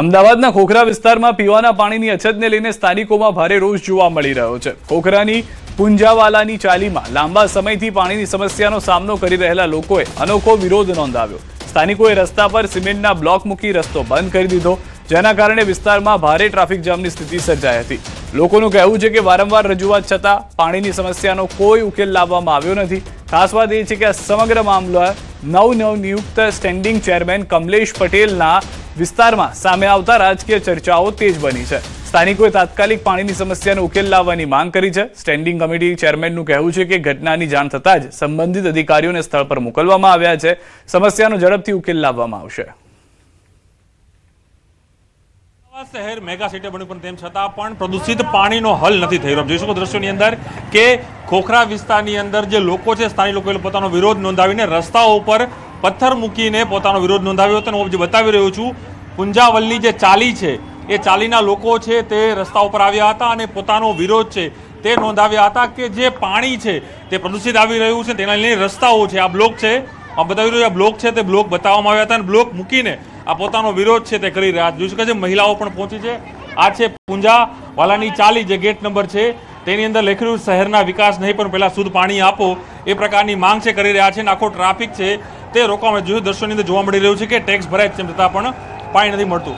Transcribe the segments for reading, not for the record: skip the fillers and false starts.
અમદાવાદના ખોખરા વિસ્તારમાં પીવાના પાણીની અછતને લઈને સ્થાનિકોમાં ભારે રોષ જોવા મળી રહ્યો છે। ખોખરાની પુંજાવાલાની ચાલીમાં લાંબા સમયથી પાણીની સમસ્યાનો સામનો કરી રહેલા લોકોએ અનોખો વિરોધ નોંધાવ્યો। સ્થાનિકોએ રસ્તા પર સિમેન્ટના બ્લોક મૂકી રસ્તો બંધ કરી દીધો, જેના કારણે વિસ્તારમાં ભારે ટ્રાફિક જામની સ્થિતિ સર્જાઈ હતી। લોકોનું કહેવું છે કે વારંવાર રજૂઆત છતાં પાણીની સમસ્યાનો કોઈ ઉકેલ લાવવામાં આવ્યો નથી। ખાસ વાત એ છે કે આ સમગ્ર મામલો નવનિયુક્ત સ્ટેન્ડિંગ ચેરમેન કમલેશ પટેલના વિસ્તારમાં સામે આવતા રાજકીય ચર્ચાઓ તેજ બની છે। સ્થાનિકોએ તાત્કાલિક પાણીની સમસ્યાનો ઉકેલ લાવવાની માંગ કરી છે। સ્ટેન્ડિંગ કમિટી ચેરમેનનું કહેવું છે કે ઘટનાની જાણ થતાં જ સંબંધિત અધિકારીઓને સ્થળ પર મોકલવામાં આવ્યા છે। સમસ્યાનો ઝડપથી ઉકેલ લાવવામાં આવશે। શહેર મેગા સિટી બન્યું પણ તેમ છતાં પણ પ્રદૂષિત પાણીનો હલ નથી થઈ રહ્યો। જોઈ શકો દ્રશ્યોની અંદર કે ખોખરા વિસ્તારની અંદર જે લોકો છે, સ્થાનિક લોકોએ પોતાનો વિરોધ નોંધાવીને રસ્તાઓ ઉપર પથ્થર મૂકીને પોતાનો વિરોધ નોંધાવ્યો હતો। હું જે બતાવી રહ્યો છું, પુંજાવલની જે ચાલી છે એ ચાલીના લોકો છે તે રસ્તા ઉપર આવ્યા હતા અને પોતાનો વિરોધ છે તે નોંધાવ્યા હતા કે જે પાણી છે તે પ્રદૂષિત આવી રહ્યું છે, તેના લઈને રસ્તાઓ છે, આ બ્લોક છે, આ બતાવી રહ્યું, આ બ્લોક છે તે બ્લોક બતાવવામાં આવ્યા હતા અને બ્લોક મૂકીને આ પોતાનો વિરોધ છે તે કરી રહ્યા જોઈ શકે છે। મહિલાઓ પણ પહોંચી છે। આ છે પુંજાવાલાની ચાલી, જે ગેટ નંબર છે તેની અંદર લખ્યું શહેરના વિકાસ નહીં પણ પહેલા શુદ્ધ પાણી આપો, એ પ્રકારની માંગ છે કરી રહ્યા છે। આખો ટ્રાફિક છે તે રોકવામાં જોયું દ્રશ્યોની અંદર જોવા મળી રહ્યું છે કે ટેક્સ ભરાય તેમ છતાં પણ પાણી નથી મળતું।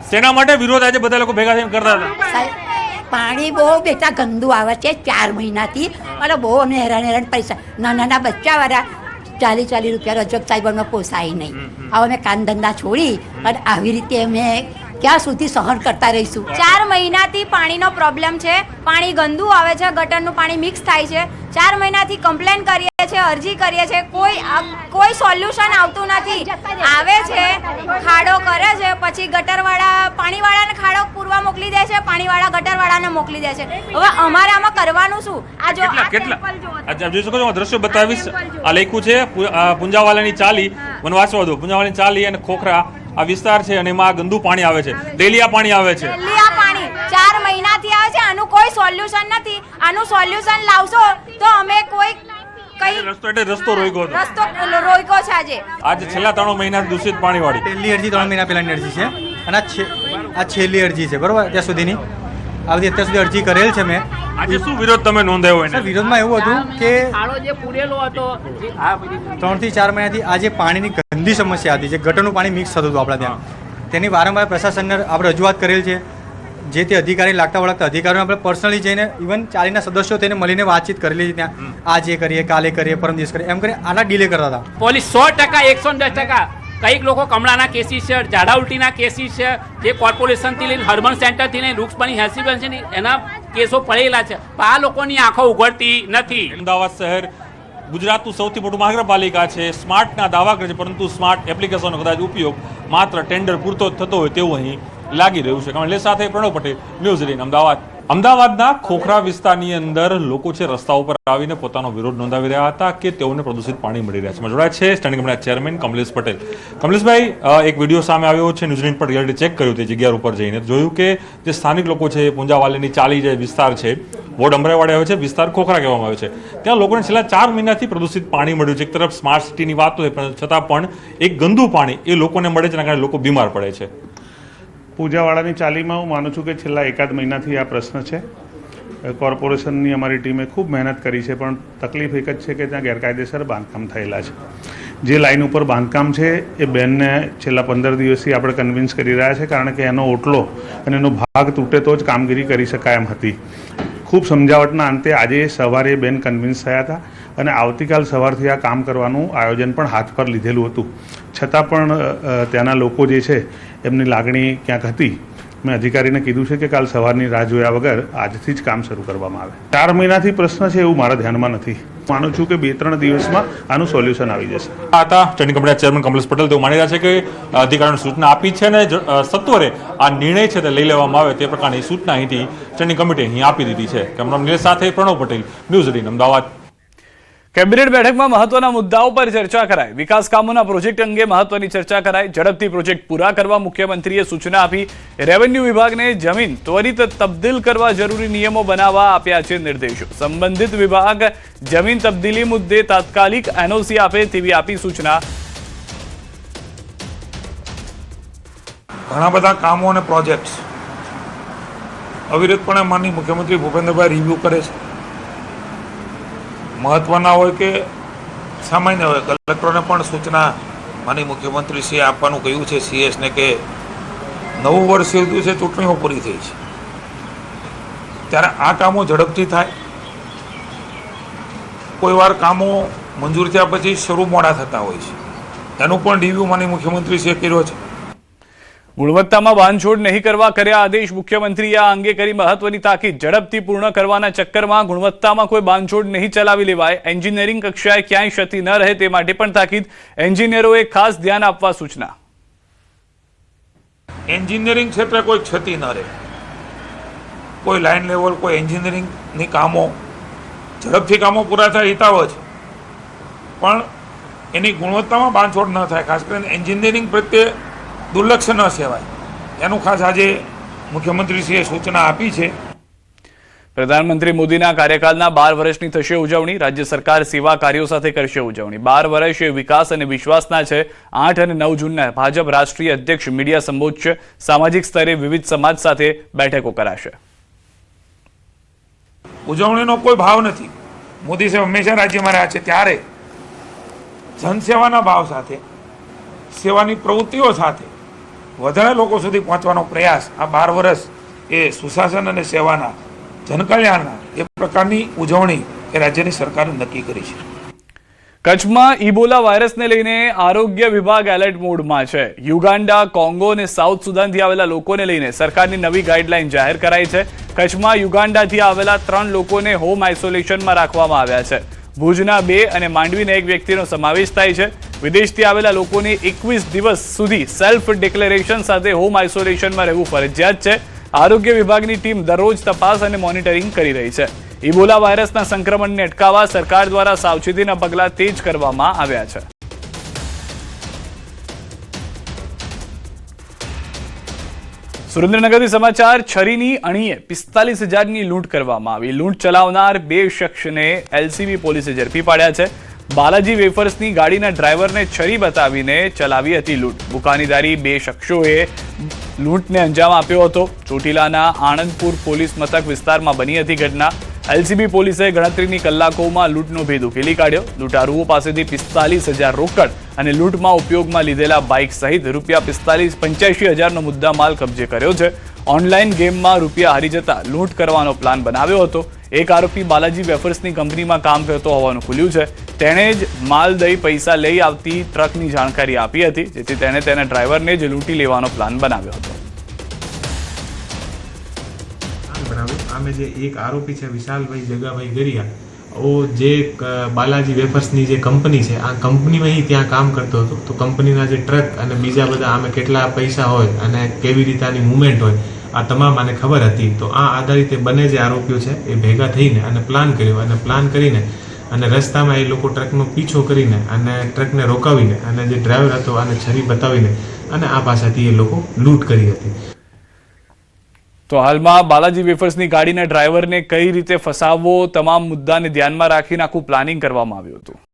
શેના માટે વિરોધ આજે બધા લોકો ભેગા થઈને કરતા હતા? પાણી બહુ બેટા ગંદુ આવે છે 4 મહિનાથી અને બહુ અમે હેરાન પૈસા નાના બચ્ચાવાળા 40 રૂપિયા રજક સાહેબમાં પોસાય નહીં। હવે અમે કામ ધંધા છોડી અને આવી રીતે અમે ક્યાં સુધી સહન કરતા રહીશું? 4 મહિનાથી પાણીનો પ્રોબ્લેમ છે, પાણી ગંદુ આવે છે, ગટરનું પાણી મિક્સ થાય છે। 4 મહિનાથી કમ્પ્લેન કરીએ છીએ, અરજી કરીએ છીએ, કોઈ સોલ્યુશન આવતું નથી। આવે છે, ખાડો કરે છે, પછી ગટરવાળા પાણીવાળાને ખાડો પૂરવા મોકલી દે છે, પાણીવાળા ગટરવાળાને મોકલી દે છે। હવે અમારે આમાં કરવાનું શું? આ જો જોઈ શકો છો, દ્રશ્યો બતાવીશ। આ લખ્યું છે પુંજાવાલાની ચાલી, મને વાંચવા દો। પુંજાવાલાની ચાલી અને ખોખરા આ વિસ્તાર છે અને એમાં ગંદુ પાણી આવે છે, ડેલી આ પાણી આવે છે, ડેલી આ પાણી 4 મહિનાથી આવે છે। આનું કોઈ સોલ્યુશન નથી। આનું સોલ્યુશન લાવશો તો અમે કોઈ રસ્તો રોક્યો હતો, રસ્તો રોક્યો છે આજે છેલ્લા 3 મહિના દૂષિત પાણી વાળી પહેલી અરજી 3 મહિના પહેલાની અરજી છે અને આ છેલ્લી અરજી છે, બરોબર? ત્યાં સુધીની આ બધી અત્યાર સુધી અરજી કરેલ છે મેં। આજે શું વિરોધ તમે નોંધાયો? સર, વિરોધમાં એવું હતું કે 3 થી 4 મહિનાથી આ જે પાણીની ગંદી સમસ્યા હતી, જે ગટરનું પાણી મિક્સ થતું હતું આપણા ત્યાં, તેની વારંવાર પ્રશાસનને આપણે રજૂઆત કરેલ છે। જે તે અધિકારી લાગતા વળગતા અધિકારીઓને આપણે પર્સનલી જઈને ઇવન ચાલીના સદસ્યો તેને મળીને વાતચીત કરેલી છે ત્યાં, આજે કરીએ, કાલે કરીએ, પરમ દિવસ કરીએ, એમ કરીને આના ડીલે કરતા હતા। પોલીસ 100%, 110%, કંઈક લોકો કમળાના કેસીસ છે, ઝાડા ઉલટીના કેસીસ છે, જે કોર્પોરેશનથી લઈને હર્બન સેન્ટરથી લઈને વૃક્ષપણી હેસિબન એના કેસો પડેલા છે, પણ આ લોકોની આંખો ઉઘડતી નથી। અમદાવાદ શહેર ગુજરાતનું સૌથી મોટું મહાનગરપાલિકા છે, સ્માર્ટના દાવા કરે છે, પરંતુ સ્માર્ટ એપ્લિકેશનનો કદાચ ઉપયોગ માત્ર ટેન્ડર પૂરતો જ થતો હોય તેવું અહીં લાગી રહ્યું છે। કમલેશ સાથે પ્રણવ પટેલ, ન્યૂઝ 18 અમદાવાદ। અમદાવાદના ખોખરા વિસ્તારની અંદર લોકો છે રસ્તા ઉપર આવીને પોતાનો વિરોધ નોંધાવી રહ્યા હતા કે તેઓને પ્રદૂષિત પાણી મળી રહ્યા છે। જોડાયા છે સ્ટેન્ડિંગ કમિટીના ચેરમેન કમલેશ પટેલ। કમલેશભાઈ, એક વિડીયો સામે આવ્યો છે, ન્યૂઝ 18 પર રિયાલિટી ચેક કર્યું તે જગ્યા ઉપર જઈને જોયું કે જે સ્થાનિક લોકો છે, પુંજાવાલાની ચાલી જે વિસ્તાર છે, વોર્ડ અમરાઈવાડે આવે છે, વિસ્તાર ખોખરા કહેવામાં આવે છે, ત્યાં લોકોને છેલ્લા 4 મહિનાથી પ્રદૂષિત પાણી મળ્યું છે। એક તરફ સ્માર્ટ સિટીની વાત હોય પણ છતાં પણ એક ગંદુ પાણી એ લોકોને મળે છે, એના કારણે લોકો બીમાર પડે છે। પૂજાવાળાની ચાલીમાં હું માનું છું કે છેલ્લા 1 મહિનાથી આ પ્રશ્ન છે। કોર્પોરેશનની અમારી ટીમે ખૂબ મહેનત કરી છે, પણ તકલીફ એક જ છે કે ત્યાં ગેરકાયદેસર બાંધકામ થયેલા છે। જે લાઈન ઉપર બાંધકામ છે એ બેનને છેલ્લા 15 દિવસથી આપણે કન્વિન્સ કરી રહ્યા છે, કારણ કે એનો ઓટલો અને એનો ભાગ તૂટે તો જ કામગીરી કરી શકાય એમ હતી। ખૂબ સમજાવટના અંતે આજે સવારે બેન કન્વિન્સ થયા હતા અને આવતીકાલ સવારથી આ કામ કરવાનું આયોજન પણ હાથ પર લીધેલું હતું, છતાં પણ ત્યાંના લોકો જે છે એમની લાગણી ક્યાંક હતી। મેં અધિકારીને કીધું છે કે કાલ સવારની રાહ જોયા વગર આજથી જ કામ શરૂ કરવામાં આવે। 4 મહિનાથી પ્રશ્ન છે એવું મારા ધ્યાનમાં નથી। માનું છું કે 2-3 દિવસમાં આનું સોલ્યુશન આવી જશે। આ હતા સ્ટેન્ડિંગ કમિટીના ચેરમેન કમલેશ પટેલ। તેઓ માની રહ્યા છે કે અધિકારીઓને સૂચના આપી છે અને સત્વરે આ નિર્ણય છે તે લઈ લેવામાં આવે તે પ્રકારની સૂચના અહીંથી સ્ટેન્ડિંગ કમિટી અહીં આપી દીધી છે। કેમેરામેન નિલેશ સાથે પ્રણવ પટેલ, ન્યૂઝ 18 અમદાવાદ। કેબિનેટ બેઠકમાં મહત્વના મુદ્દાઓ પર ચર્ચા કરાઈ। વિકાસ કામોના પ્રોજેક્ટ અંગે મહત્વની ચર્ચા કરાઈ। ઝડપથી પ્રોજેક્ટ પૂરા કરવા મુખ્યમંત્રીએ સૂચના આપી। રેવન્યુ વિભાગને જમીન ત્વરિત તબદીલ કરવા જરૂરી નિયમો બનાવવા આપ્યા છે નિર્દેશો। સંબંધિત વિભાગ જમીન તબદીલી મુદ્દે તાત્કાલિક એનઓસી આપે તેવી આપી સૂચના। ઘણા બધા કામો અને પ્રોજેક્ટ્સ અવિરતપણે માનનીય મુખ્યમંત્રી ભૂપેન્દ્રભાઈ રિવ્યૂ કરે છે. મહત્ત્વના હોય કે સામાન્ય હોય, કલેક્ટરોને પણ સૂચના માનનીય મુખ્યમંત્રીશ્રીએ આપવાનું કહ્યું છે CS ને કે નવું વર્ષ થયું છે, ચૂંટણીઓ પૂરી થઈ છે, ત્યારે આ કામો ઝડપથી થાય. કોઈ વાર કામો મંજૂર થયા પછી શરૂ મોડા થતા હોય છે, એનું પણ રિવ્યૂ માનનીય મુખ્યમંત્રીશ્રીએ કર્યો છે. ગુણવત્તામાં બાંધછોડ નહીં કરવા કર્યા આદેશ. મુખ્યમંત્રીએ આ અંગે કરી મહત્વની તાકીદ. ઝડપથી પૂર્ણ કરવાના ચક્કરમાં ગુણવત્તામાં કોઈ બાંધછોડ નહીં ચલાવી લેવાય. એન્જિનિયરિંગ કક્ષાએ ક્યાંય ક્ષતિ ન રહે તે માટે પણ તાકીદ. એન્જિનિયરોએ ખાસ ધ્યાન આપવા સૂચના. એન્જિનિયરિંગ ક્ષેત્રે કોઈ ક્ષતિ ન રહે, કોઈ લાઇન લેવલ, કોઈ એન્જિનિયરિંગની કામો ઝડપથી કામો પૂરા થાય હિતાવ જ, પણ એની ગુણવત્તામાં બાંધછોડ ન થાય. ખાસ કરીને એન્જિનિયરિંગ પ્રત્યે દુર્લક્ષ ન સેવાય, એનું ખાસ આજે મુખ્યમંત્રીશ્રીએ સૂચના આપી છે. પ્રધાનમંત્રી મોદીના કાર્યકાળના 12 વર્ષની થશે ઉજવણી. રાજ્ય સરકાર સેવા કાર્યો સાથે કરશે ઉજવણી. 12 વર્ષ એ વિકાસ અને વિશ્વાસના છે. 8 અને 9 જૂનના ભાજપ રાષ્ટ્રીય અધ્યક્ષ મીડિયા સંબોધશે. સામાજિક સ્તરે વિવિધ સમાજ સાથે બેઠકો કરાશે. ઉજવણીનો કોઈ ભાવ નથી. મોદી સાહેબ હંમેશા રાજ્યમાં રહ્યા છે, ત્યારે જનસેવાના ભાવ સાથે, સેવાની પ્રવૃત્તિઓ સાથે વધારે લોકો સુધી પહોંચવાનો પ્રયાસ આ 12 વર્ષ એ સુશાસન અને સેવાના, જનકલ્યાણના એ પ્રકારની ઉજવણી એ રાજ્યની સરકારે નક્કી કરી છે. કચ્છમાં ઇબોલા વાયરસને લઈને આરોગ્ય વિભાગ એલર્ટ મોડમાં છે. યુગાન્ડા, કોંગો અને સાઉથ સુદાનથી આવેલા લોકોને લઈને સરકારની નવી ગાઈડલાઈન જાહેર કરાઈ છે. કચ્છમાં યુગાન્ડાથી આવેલા 3 લોકોને હોમ આઇસોલેશનમાં રાખવામાં આવ્યા છે. ભુજના 2 અને માંડવીના 1 વ્યક્તિનો સમાવેશ થાય છે. વિદેશથી આવેલા લોકોને 21 દિવસ સુધી સેલ્ફ ડિક્લેરેશન સાથે હોમ આઇસોલેશનમાં રહેવું ફરજિયાત છે. આરોગ્ય વિભાગની ટીમ દરરોજ તપાસ અને મોનિટરિંગ કરી રહી છે. ઇબોલા વાયરસના સંક્રમણને અટકાવવા સરકાર દ્વારા સાવચેતીના પગલાં તેજ કરવામાં આવ્યા છે. સુરેન્દ્રનગરથી સમાચાર. છરીની અણીએ 45,000ની લૂંટ કરવામાં આવી. લૂંટ ચલાવનાર 2 શખ્સને LCB પોલીસે ઝડપી પાડ્યા છે. બાલાજી વેફર્સની ગાડીના ડ્રાઈવરને છરી બતાવીને ચલાવી હતી લૂંટ. બુકાનીદારી 2 શખ્સોએ લૂંટને અંજામ આપ્યો હતો. ચોટીલાના આણંદપુર પોલીસ મથક વિસ્તારમાં બની હતી ઘટના. LCB પોલીસે ગણતરીની કલાકોમાં લૂંટનો ભેદ ઉકેલી કાઢ્યો. લૂંટારુઓ પાસેથી 45,000 રોકડ અને લૂંટમાં ઉપયોગમાં લીધેલા બાઇક સહિત ₹85,000નો મુદ્દામાલ કબજે કર્યો છે. ઓનલાઈન ગેમમાં રૂપિયા હારી જતા લૂંટ કરવાનો પ્લાન બનાવ્યો હતો. એક આરોપી બાલાજી વેફર્સની કંપનીમાં કામ કરતો હોવાનું ખુલ્યું છે. તેણે જ માલ દઈ પૈસા લઈ આવતી ટ્રકની જાણકારી આપી હતી, જેથી તેણે તેના ડ્રાઈવરને જ લૂંટી લેવાનો પ્લાન બનાવ્યો હતો. આમે જે એક આરોપી છે વિશાલભાઈ જગાભાઈ ગરિયા, જે બાલાજી વેફર્સની જે કંપની છે, આ કંપનીમાં ત્યાં કામ કરતો હતો. તો કંપનીના જે ટ્રક અને બીજા બધા આમે કેટલા પૈસા હોય અને કેવી રીતે આની મુવમેન્ટ હોય, આ તમામ આને ખબર હતી. તો આ આધારિત બંને જે આરોપીઓ છે એ ભેગા થઈને અને પ્લાન કર્યો, અને પ્લાન કરીને અને રસ્તામાં એ લોકો ટ્રકનો પીછો કરીને અને ટ્રકને રોકાવીને અને જે ડ્રાઈવર હતો આને છરી બતાવીને અને આ પાસેથી એ લોકો લૂંટ કરી હતી. તો હાલમાં બાલાજી વેફર્સની ગાડીના ડ્રાઈવરને કઈ રીતે ફસાવવો, તમામ મુદ્દાને ધ્યાનમાં રાખીને આખું પ્લાનિંગ કરવામાં આવ્યું હતું.